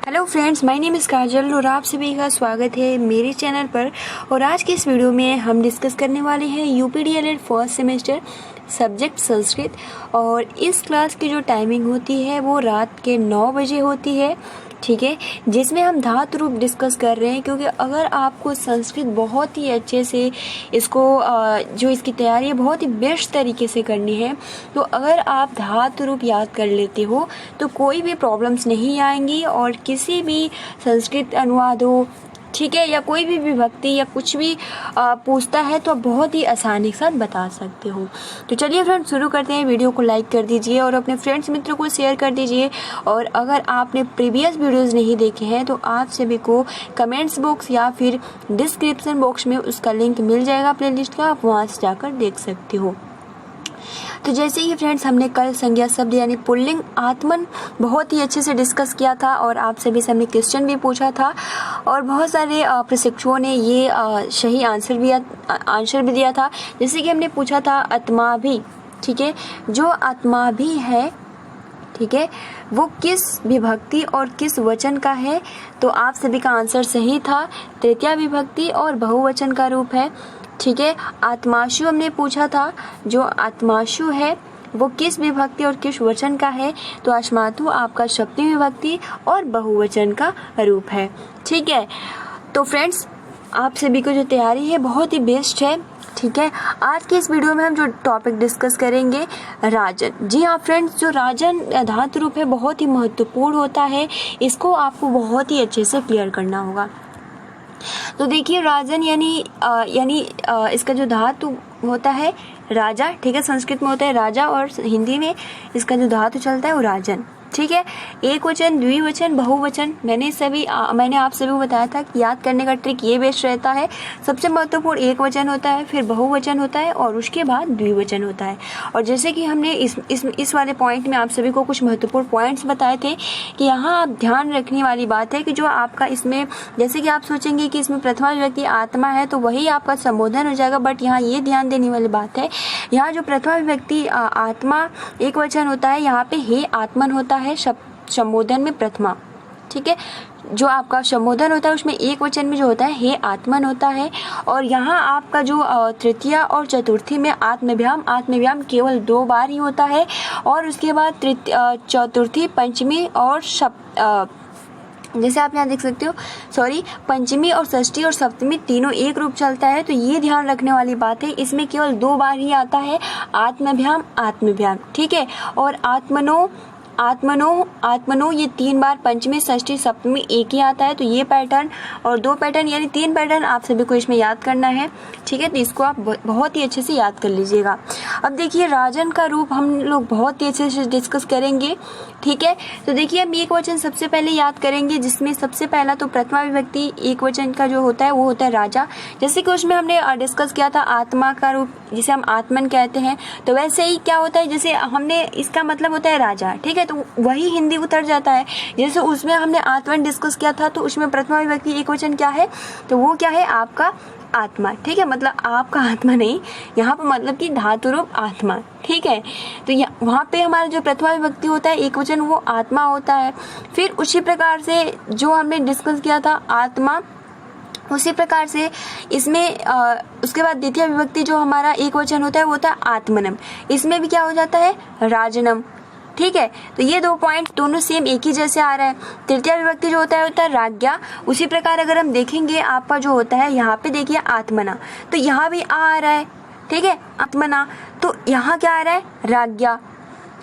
Hello friends, my name is Kajal और आप सभी का स्वागत है मेरे चैनल पर। और आज की इस वीडियो में हम डिस्कस करने वाले हैं यूपीडीएलएड फर्स्ट सेमेस्टर सब्जेक्ट संस्कृत। और इस क्लास की जो टाइमिंग होती है वो रात के 9 बजे होती है, ठीक है, जिसमें हम धातु रूप डिस्कस कर रहे हैं। क्योंकि अगर आपको संस्कृत बहुत ही अच्छे से इसको जो इसकी तैयारी है बहुत ही बेस्ट तरीके से करनी है, तो अगर आप धातु रूप याद कर लेते हो तो कोई भी प्रॉब्लम्स नहीं आएंगी। और किसी भी संस्कृत अनुवाद हो, ठीक है, या कोई भी विभक्ति या कुछ भी पूछता है तो आप बहुत ही आसानी के साथ बता सकते हो। तो चलिए फ्रेंड्स शुरू करते हैं। वीडियो को लाइक कर दीजिए और अपने फ्रेंड्स मित्रों को शेयर कर दीजिए। और अगर आपने प्रीवियस वीडियोस नहीं देखे हैं तो आप सभी को कमेंट्स बॉक्स या फिर डिस्क्रिप्शन बॉक्स में उसका लिंक मिल जाएगा प्लेलिस्ट का, आप वहाँ से जाकर देख सकते हो। तो जैसे ही फ्रेंड्स हमने कल संज्ञा शब्द यानी पुल्लिंग आत्मन बहुत ही अच्छे से डिस्कस किया था और आप सभी से हमने क्वेश्चन भी पूछा था और बहुत सारे प्रशिक्षुओं ने ये सही आंसर भी दिया था। जैसे कि हमने पूछा था आत्मा भी, ठीक है, जो आत्मा भी है, ठीक है, वो किस विभक्ति और किस वचन का है। तो आप सभी का आंसर सही था, तृतीया विभक्ति और बहुवचन का रूप है, ठीक है। आत्माशु हमने पूछा था, जो आत्माशु है वो किस विभक्ति और किस वचन का है। तो अश्मातु आपका सप्तमी विभक्ति और बहुवचन का रूप है, ठीक है। तो फ्रेंड्स आप सभी को जो तैयारी है बहुत ही बेस्ट है, ठीक है। आज के इस वीडियो में हम जो टॉपिक डिस्कस करेंगे राजन। जी हाँ फ्रेंड्स, जो राजन धातु रूप है बहुत ही महत्वपूर्ण होता है, इसको आपको बहुत ही अच्छे से क्लियर करना होगा। तो देखिए राजन यानी इसका जो धातु होता है राजा, ठीक है, संस्कृत में होता है राजा और हिंदी में इसका जो धातु चलता है वो राजन, ठीक है। एक वचन, द्विवचन, बहुवचन, मैंने आप सभी को बताया था कि याद करने का ट्रिक ये बेस्ट रहता है। सबसे महत्वपूर्ण एक वचन होता है, फिर बहुवचन होता है और उसके बाद द्विवचन होता है। और जैसे कि हमने इस वाले पॉइंट में आप सभी को कुछ महत्वपूर्ण पॉइंट्स बताए थे कि यहाँ आप ध्यान रखने वाली बात है कि जो आपका इसमें, जैसे कि आप सोचेंगे कि इसमें प्रथमा विभक्ति आत्मा है तो वही आपका संबोधन हो जाएगा, बट यहाँ ये ध्यान देने वाली बात है, यहाँ जो प्रथमा विभक्ति आत्मा एक वचन होता है, यहाँ पे हे आत्मन होता है संबोधन में प्रथमा, ठीक है। जो आपका संबोधन होता है उसमें एक वचन में जो होता है हे आत्मन होता है। और यहाँ आपका जो तृतीया और चतुर्थी में आत्मव्याम केवल 2 बार ही होता है। और उसके बाद चतुर्थी, पंचमी और जैसे आप यहाँ देख सकते हो, पंचमी और षष्ठी और सप्तमी तीनों एक रूप चलता है। तो ये ध्यान रखने वाली बात है, इसमें केवल 2 बार ही आता है आत्मव्याम, ठीक है। और आत्मनो ये 3 बार पंचमी, षष्ठी, सप्तमी एक ही आता है। तो ये पैटर्न और 2 पैटर्न यानी 3 पैटर्न आप सभी को इसमें याद करना है, ठीक है। तो इसको आप बहुत ही अच्छे से याद कर लीजिएगा। अब देखिए राजन का रूप हम लोग बहुत ही अच्छे से डिस्कस करेंगे, ठीक है। तो देखिए हम एक वचन सबसे पहले याद करेंगे, जिसमें सबसे पहला तो प्रथमा विभक्ति एक वचन का जो होता है वो होता है राजा। जैसे कि उसमें हमने डिस्कस किया था आत्मा का रूप जिसे हम आत्मन कहते हैं, तो वैसे ही क्या होता है, जैसे हमने इसका मतलब होता है राजा, ठीक है, तो वही हिंदी उतर जाता है। जैसे उसमें हमने आत्मन डिस्कस किया था तो उसमें प्रथमा विभक्ति एक वचन क्या है, तो वो क्या है आपका आत्मा, ठीक है। मतलब आपका आत्मा नहीं, यहाँ पर मतलब कि धातु रूप आत्मा, ठीक है। तो वहाँ पे हमारा जो प्रथमा विभक्ति होता है एक वचन वो आत्मा होता है। फिर उसी प्रकार से जो हमने डिस्कस किया था आत्मा, उसी प्रकार से इसमें उसके बाद द्वितीय विभक्ति जो हमारा एक वचन होता है वो होता है आत्मनम। इसमें भी क्या हो जाता है राजनम, ठीक है। तो ये 2 पॉइंट दोनों सेम एक ही जैसे आ रहा है। तृतीय विभक्ति जो होता है राज्ञा। उसी प्रकार अगर हम देखेंगे आपका जो होता है यहाँ पे देखिए आत्मना, तो यहाँ भी आ रहा है, ठीक है, आत्मना। तो यहाँ क्या आ रहा है राज्ञा,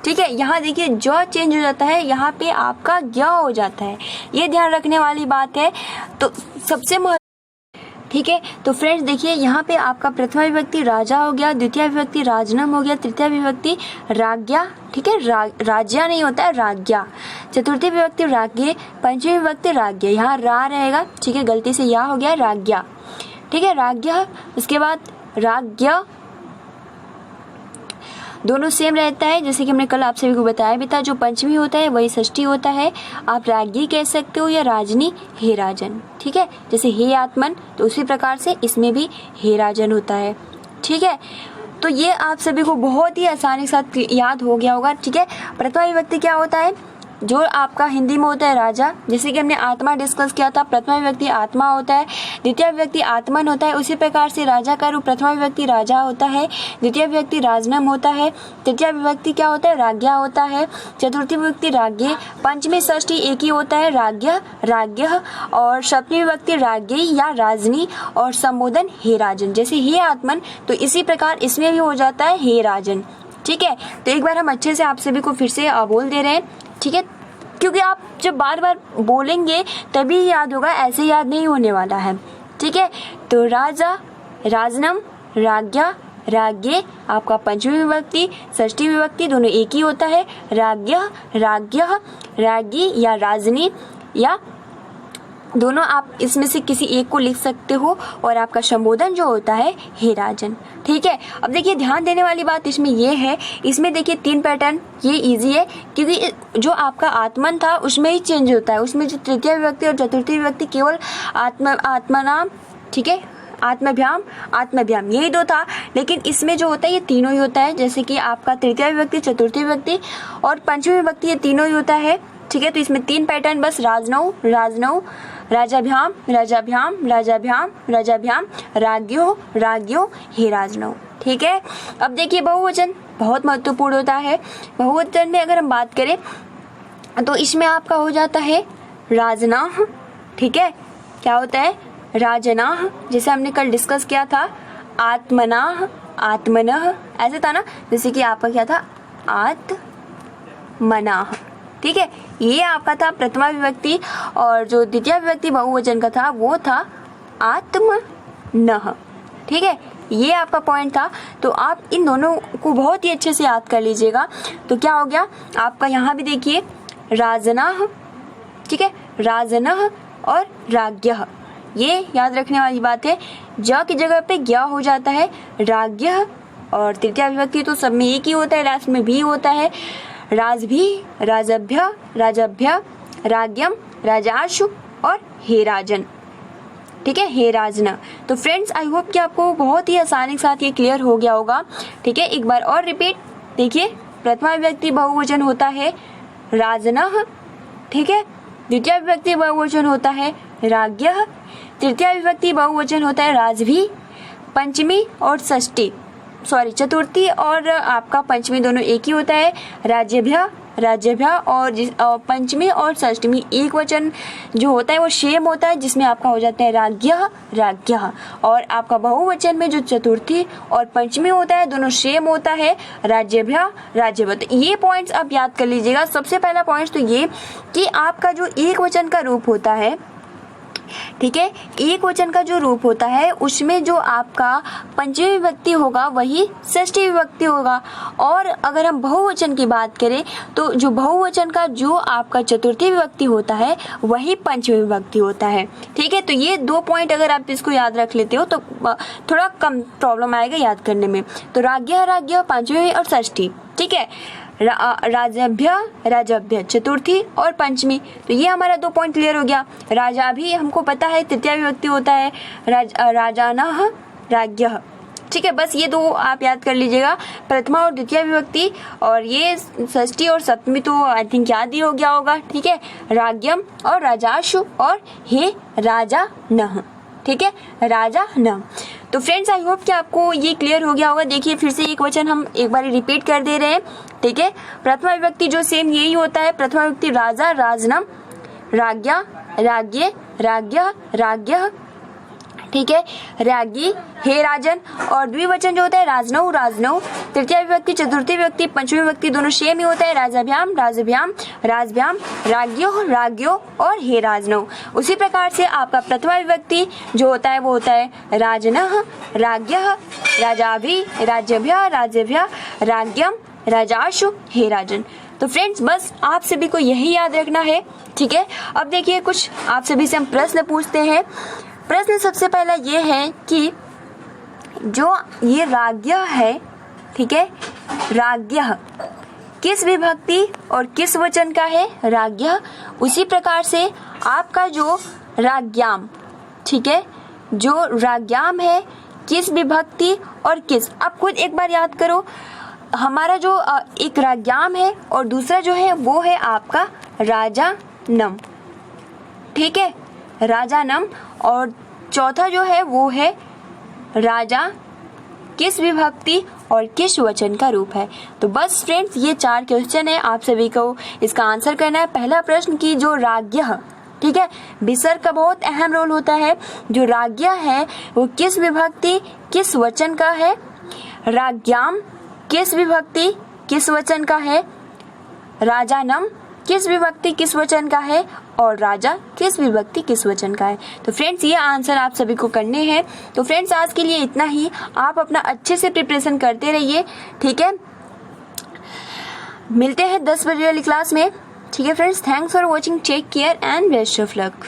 ठीक है। यहाँ देखिए जो चेंज हो जाता है, यहाँ पे आपका ज्ञ हो जाता है, ये ध्यान रखने वाली बात है। तो सबसे ठीक है। तो फ्रेंड्स देखिए यहाँ पे आपका प्रथमा विभक्ति राजा हो गया, द्वितीय विभक्ति राजनम हो गया, तृतीय विभक्ति राज्ञा, ठीक है, राज्या नहीं होता है राज्ञा, चतुर्थी विभक्ति राज्ञे, पंचमी विभक्ति राज्ञ, यहाँ रा रहेगा, ठीक है, गलती से या हो गया राज्ञा, ठीक है, राज्ञ। उसके बाद राज्ञ दोनों सेम रहता है, जैसे कि हमने कल आप सभी को बताया भी था। जो पंचमी होता है वही षष्ठी होता है, आप राज्ञी कह सकते हो या राजनी, हे राजन, ठीक है। जैसे हे आत्मन तो उसी प्रकार से इसमें भी हे राजन होता है, ठीक है। तो ये आप सभी को बहुत ही आसानी के साथ याद हो गया होगा, ठीक है। प्रथमा विभक्ति क्या होता है जो आपका हिंदी में होता है राजा, जैसे कि हमने आत्मा डिस्कस किया था, प्रथमा विभक्ति आत्मा होता है, द्वितीय विभक्ति आत्मन होता है। उसी प्रकार से राजा का रूप प्रथमा विभक्ति राजा होता है, द्वितीय विभक्ति राजनम होता है, तृतीय विभक्ति क्या होता है, राज्ञा होता है, चतुर्थी विभक्ति राज्ञे, पंचमी षष्ठी एक ही होता है, राज्ञ राज्ञः, और सप्तमी विभक्ति राज्ञी या राजनी, और संबोधन हे राजन। जैसे हे आत्मन, तो इसी प्रकार इसमें भी हो जाता है हे राजन। ठीक है, तो एक बार हम अच्छे से आप सभी को फिर से बोल दे रहे हैं। ठीक है, क्योंकि आप जब बार बार बोलेंगे तभी याद होगा, ऐसे याद नहीं होने वाला है। ठीक है, तो राजा, राजनम, राज्ञा, राज्ञे, आपका पंचमी विभक्ति, षष्ठी विभक्ति दोनों एक ही होता है, राज्ञ, राज्ञः, राज्ञी या राजनी, या दोनों आप इसमें से किसी एक को लिख सकते हो, और आपका संबोधन जो होता है हे राजन। ठीक है, अब देखिए ध्यान देने वाली बात इसमें ये है, इसमें देखिए 3 पैटर्न, ये इजी है क्योंकि जो आपका आत्मन था उसमें ही चेंज होता है, उसमें जो तृतीय विभक्ति और चतुर्थी विभक्ति केवल आत्मनाम, ठीक है, आत्मभ्याम, आत्मभ्याम यही 2 था, लेकिन इसमें जो होता है ये तीनों ही होता है। जैसे कि आपका तृतीय विभक्ति, चतुर्थी विभक्ति और पंचमी विभक्ति ये तीनों ही होता है। ठीक है, तो इसमें 3 पैटर्न बस, राजनौ, राजनौ, राजाभ्याम, राजाभ्याम, राजाभ्याम, राजाभ्याम, राज्ञो, राज्ञो, हे राजनौ। ठीक है, अब देखिए बहुवचन बहुत महत्वपूर्ण होता है। बहुवचन में अगर हम बात करें तो इसमें आपका हो जाता है राजनाह। ठीक है, क्या होता है, राजनाह, जैसे हमने कल डिस्कस किया था, आत्मनाह, आत्मनः, ऐसे था ना, जैसे कि आपका क्या था, आत्मनाह। ठीक है, ये आपका था प्रथमा विभक्ति, और जो द्वितीय विभक्ति बहुवचन का था वो था आत्मनः। ठीक है, ये आपका पॉइंट था, तो आप इन दोनों को बहुत ही अच्छे से याद कर लीजिएगा। तो क्या हो गया आपका, यहाँ भी देखिए राजनाह, ठीक है, राजनः और राज्ञः, ये याद रखने वाली बात है। ज की जगह पे ज्ञ हो जाता है, राज्ञः, और तृतीय विभक्ति तो सब में एक ही होता है, लास्ट में भी होता है, राजभी, राजभ्य, राजभ्य, राज्ञम, राजाशु और हे राजन। ठीक है, हे राजना। तो फ्रेंड्स आई होप कि आपको बहुत ही आसानी के साथ ये क्लियर हो गया होगा। ठीक है, एक बार और रिपीट, देखिए प्रथमा विभक्ति बहुवचन होता है राजनः, ठीक है, द्वितीय विभक्ति बहुवचन होता है राज्ञः, तृतीय विभक्ति बहुवचन होता है राजभी, पंचमी और षष्ठी, सॉरी चतुर्थी और आपका पंचमी दोनों एक ही होता है, राज्यभ्य, राज्यभ्य, और पंचमी और षष्ठमी एक वचन जो होता है वो सेम होता है, जिसमें आपका हो जाता है राज्ञः, राज्ञः, और आपका बहुवचन में जो चतुर्थी और पंचमी होता है दोनों सेम होता है, राज्यभ्य, राज्यभ्य। तो ये पॉइंट्स आप याद कर लीजिएगा। सबसे पहला पॉइंट तो ये कि आपका जो एक वचन का रूप होता है, ठीक है, एक वचन का जो रूप होता है उसमें जो आपका पंचमी विभक्ति होगा वही षष्ठी विभक्ति होगा, और अगर हम बहुवचन की बात करें तो जो बहुवचन का जो आपका चतुर्थी विभक्ति होता है वही पंचमी विभक्ति होता है। ठीक है, तो ये 2 पॉइंट अगर आप इसको याद रख लेते हो तो थोड़ा कम प्रॉब्लम आएगा याद करने में। तो राज्ञ, राज्ञ, पंचमी और षष्ठी, ठीक है, राजभ्य, राजभ्य, चतुर्थी और पंचमी, तो ये हमारा 2 पॉइंट क्लियर हो गया। राजा भी हमको पता है तृतीय विभक्ति होता है, राजानः, राज्ञः। ठीक है, बस ये 2 आप याद कर लीजिएगा, प्रथमा और द्वितीय विभक्ति, और ये षष्ठी और सप्तमी तो आई थिंक याद ही हो गया होगा। ठीक है, राज्ञम और राजाशु और हे राजा नः। ठीक है, राजा न। तो फ्रेंड्स आई होप कि आपको ये क्लियर हो गया होगा। देखिए फिर से एक वचन हम एक बार रिपीट कर दे रहे हैं। ठीक है, प्रथमा विभक्ति जो सेम यही होता है, प्रथमा विभक्ति राजा, राजनम, राज्ञा, राज्ञे, राज्ञः, राज्ञः, ठीक है, राज्ञी, हे राजन, और द्विवचन जो होता है राजनौ, राजनौ, तृतीय विभक्ति, चतुर्थी विभक्ति, पंचमी विभक्ति दोनों सेम ही होता है, राजाभ्याम, राजभ्याम, राजभ्याम, राज्ञो, राज्ञो और हे राजनौ। उसी प्रकार से आपका प्रथमा विभक्ति जो होता है वो होता है राजनः, राज्ञः, राजाभि, राज्यभ्य, राज्यभ्य, राज्ञम, राजाशु, हे राजन। तो फ्रेंड्स बस आप सभी को यही याद रखना है। ठीक है, अब देखिए कुछ आप सभी से हम प्रश्न पूछते हैं। प्रश्न सबसे पहला ये है कि जो ये राज्ञ है, ठीक है, राज्ञ किस विभक्ति और किस वचन का है, राज्ञ। उसी प्रकार से आपका जो राज्ञाम, ठीक है, जो राज्ञाम है किस विभक्ति और किस, आप खुद एक बार याद करो। हमारा जो एक राज्ञाम है और दूसरा जो है वो है आपका राजानम, ठीक है, राजानम। और चौथा जो है वो है राजा किस विभक्ति और किस वचन का रूप है। तो बस फ्रेंड्स ये 4 क्वेश्चन है, आप सभी को इसका आंसर करना है। पहला प्रश्न की जो राज्ञः, ठीक है, विसर्ग का बहुत अहम रोल होता है। जो राज्ञः है वो किस विभक्ति किस वचन का है, राज्ञाम किस विभक्ति किस वचन का है, राजानम किस विभक्ति किस वचन का है, और राजा किस विभक्ति किस वचन का है। तो फ्रेंड्स ये आंसर आप सभी को करने हैं। तो फ्रेंड्स आज के लिए इतना ही, आप अपना अच्छे से प्रिपरेशन करते रहिए, ठीक है। मिलते हैं 10 बजे वाली क्लास में, ठीक है friends. Thanks for watching, take care and best of luck.